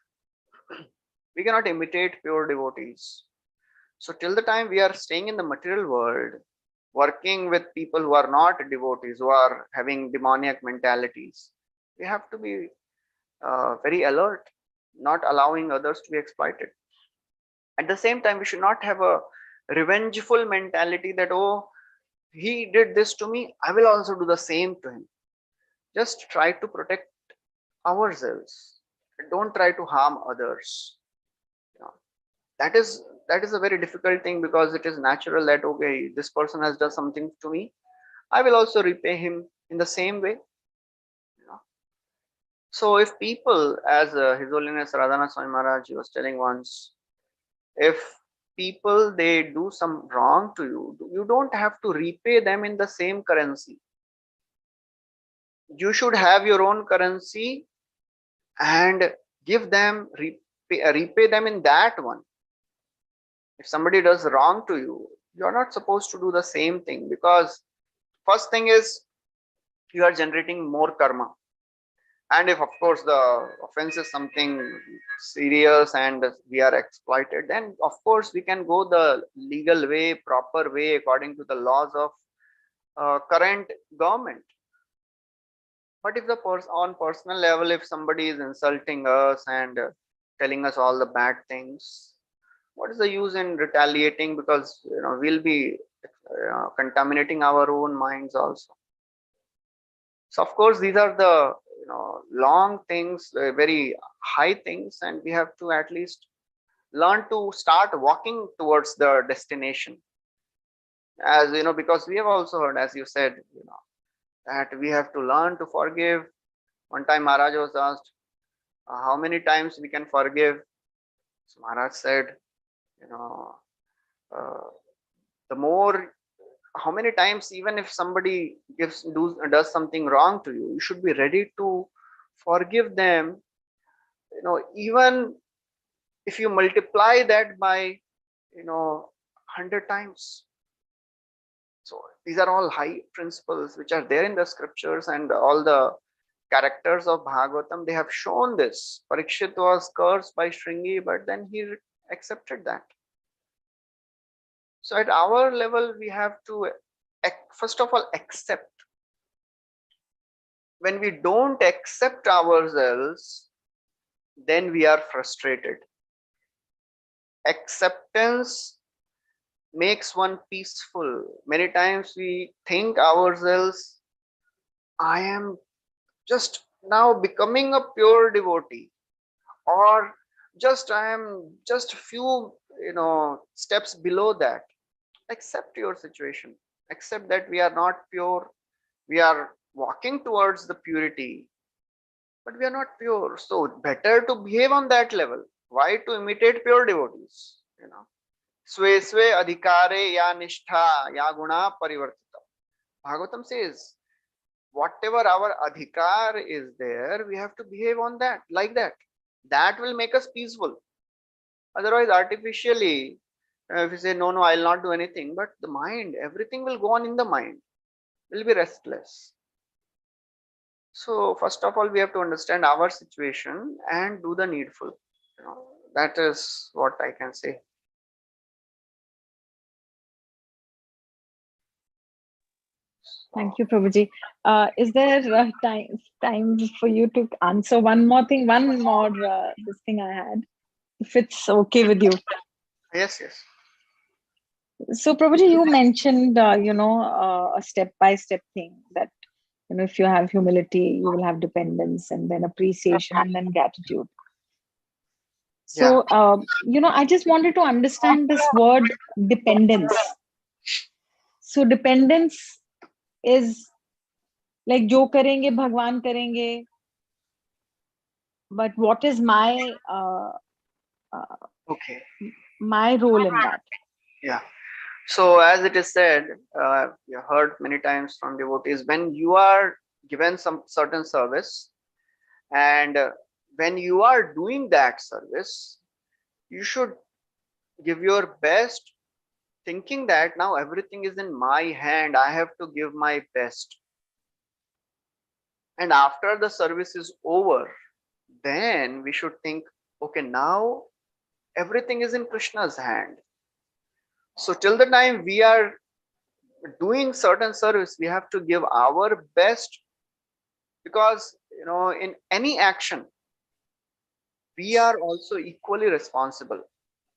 We cannot imitate pure devotees. So till the time we are staying in the material world, working with people who are not devotees, who are having demoniac mentalities, we have to be very alert, not allowing others to be exploited. At the same time, we should not have a revengeful mentality that, oh, he did this to me, I will also do the same to him. Just try to protect ourselves. Don't try to harm others. That is a very difficult thing, because it is natural that, okay, this person has done something to me, I will also repay him in the same way. So if people, as His Holiness Radhanath Swami Maharaj was telling once, if people, they do some wrong to you, you don't have to repay them in the same currency. You should have your own currency and give them, repay them in that one. If somebody does wrong to you, you are not supposed to do the same thing, because first thing is you are generating more karma. And if of course the offense is something serious and we are exploited, then of course we can go the legal way, proper way, according to the laws of current government. But if on personal level, if somebody is insulting us and telling us all the bad things, what is the use in retaliating? Because we'll be contaminating our own minds also. So of course these are the long things, very high things, and we have to at least learn to start walking towards the destination. As because we have also heard, as you said, that we have to learn to forgive. One time Maharaj was asked, how many times we can forgive? So Maharaj said, uh, the more, how many times, even if somebody does something wrong to you, you should be ready to forgive them. Even if you multiply that by 100 times. So these are all high principles which are there in the scriptures, and all the characters of Bhagavatam, they have shown this. Parikshit was cursed by Shringi, but then he accepted that. So at our level, we have to first of all accept. When we don't accept ourselves, then we are frustrated. Acceptance makes one peaceful. Many times we think ourselves, I am just Now becoming a pure devotee, or just I am just few, steps below that. Accept your situation, accept that we are not pure, we are walking towards the purity, but we are not pure, so better to behave on that level. Why to imitate pure devotees, swe swe adhikare ya nishtha ya guna parivartita. Bhagavatam says, whatever our adhikar is there, we have to behave on that, like that. That will make us peaceful. Otherwise, artificially, if you say, no, no, I'll not do anything, but the mind, everything will go on in the mind, will be restless. So, first of all, we have to understand our situation and do the needful. That is what I can say. Thank you, Prabhuji. Is there time for you to answer one more thing, one more this thing I had, if it's okay with you? Yes, yes. So, Prabhuji, you mentioned, a step-by-step thing that, if you have humility, you will have dependence, and then appreciation, and then gratitude. Yeah. So, I just wanted to understand this word dependence. So, dependence is like जो करेंगे भगवान करेंगे, but what is Okay. my role in that? Yeah. So, as it is said, you heard many times from devotees, when you are given some certain service, and when you are doing that service, you should give your best, thinking that now everything is in my hand, I have to give my best. And after the service is over, then we should think, okay, now everything is in Krishna's hand. So till the time we are doing certain service, we have to give our best, because in any action we are also equally responsible.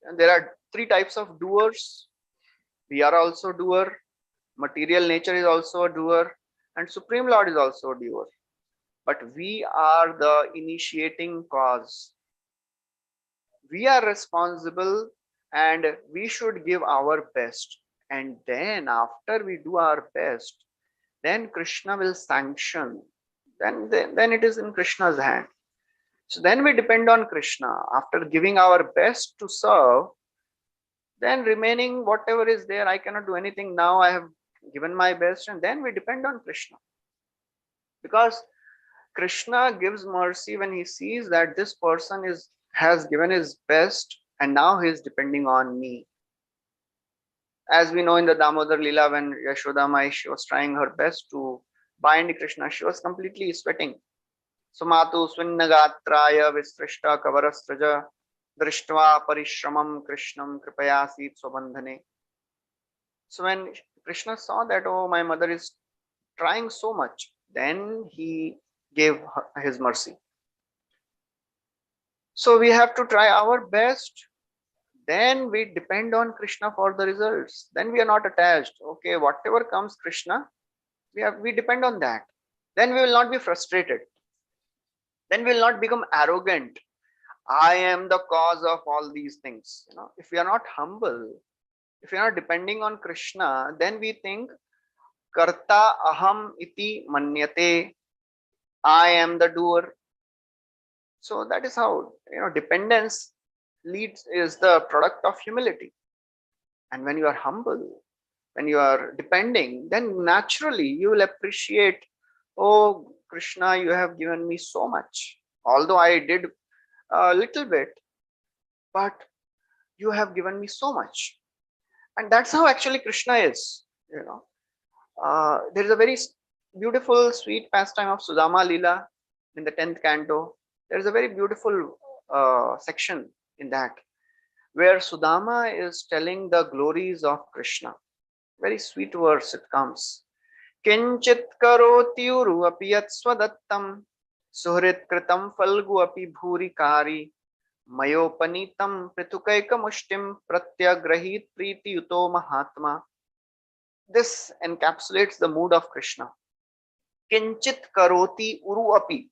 And there are three types of doers. We are also doer, material nature is also a doer, and Supreme Lord is also a doer. But we are the initiating cause. We are responsible, and we should give our best. And then after we do our best, then Krishna will sanction. Then it is in Krishna's hand. So then we depend on Krishna. After giving our best to serve, then remaining whatever is there, I cannot do anything now. I have given my best, and then we depend on Krishna. Because Krishna gives mercy when he sees that this person has given his best, and now he is depending on me. As we know in the Damodar Leela, when Yashoda Mai, she was trying her best to bind Krishna, she was completely sweating. Sumatu swinnagatraya visrishta kavarastraja drishtva parishramam Krishnam kripayasit swabandhane. So when Krishna saw that, oh, my mother is trying so much, then he gave his mercy. So we have to try our best, then we depend on Krishna for the results. Then we are not attached. Okay, whatever comes Krishna, we depend on that. Then we will not be frustrated. Then we will not become arrogant. I am the cause of all these things. If we are not humble, if we are not depending on Krishna, then we think karta aham iti manyate. I am the doer. So that is how dependence leads is the product of humility. And when you are humble, when you are depending, then naturally you will appreciate, oh Krishna, you have given me so much. Although I did a little bit, but you have given me so much. And that's how actually Krishna is. There is a very beautiful, sweet pastime of Sudama Leela in the 10th canto. There is a very beautiful section in that, where Sudama is telling the glories of Krishna. Very sweet verse it comes. Kinchit karoti uru api yat swadattam suhrit kritam falgu api bhuri kari mayopanitam pritukaika mushtim pratyagrahit priti yuto mahatma. This encapsulates the mood of Krishna. Kinchit karoti uru api.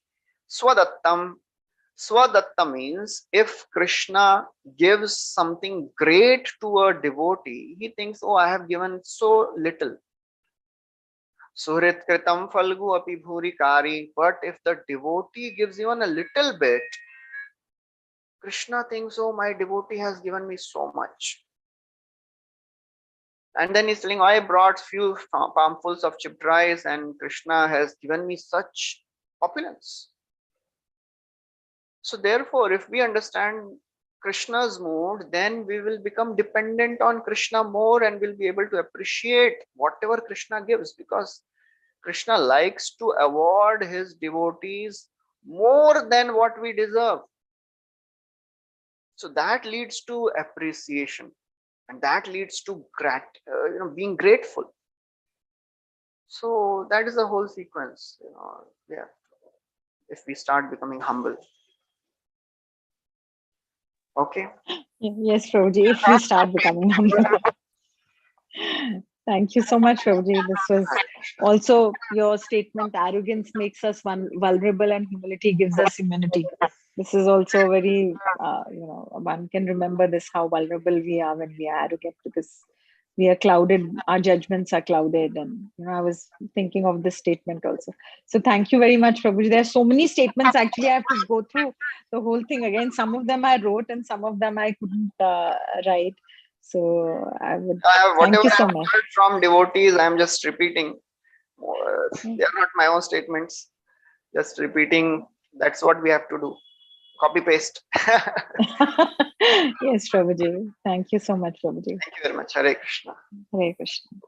Swadattam. Swadatta means if Krishna gives something great to a devotee, he thinks, oh, I have given so little. Suhrit kritam falgu api bhuri kari. But if the devotee gives even a little bit, Krishna thinks, oh, my devotee has given me so much. And then he's telling, I brought few palmfuls of chipped rice and Krishna has given me such opulence. So therefore, if we understand Krishna's mood, then we will become dependent on Krishna more and will be able to appreciate whatever Krishna gives, because Krishna likes to award his devotees more than what we deserve. So that leads to appreciation, and that leads to being grateful. So that is the whole sequence. Yeah. If we start becoming humble. Okay. Yes, Prabhuji, if we start becoming humble. Thank you so much, Prabhuji. This was also your statement, arrogance makes us vulnerable and humility gives us immunity. This is also very, one can remember this, how vulnerable we are when we are arrogant, because we are clouded, our judgments are clouded. And, I was thinking of this statement also. So thank you very much, Prabhuji. There are so many statements. Actually, I have to go through the whole thing again. Some of them I wrote and some of them I couldn't write. So I would thank Whatever you I so have much. heard from devotees, I am just repeating. They are not my own statements. Just repeating. That's what we have to do. Copy paste. Yes, Prabhuji. Thank you so much, Prabhuji. Thank you very much. Hare Krishna. Hare Krishna.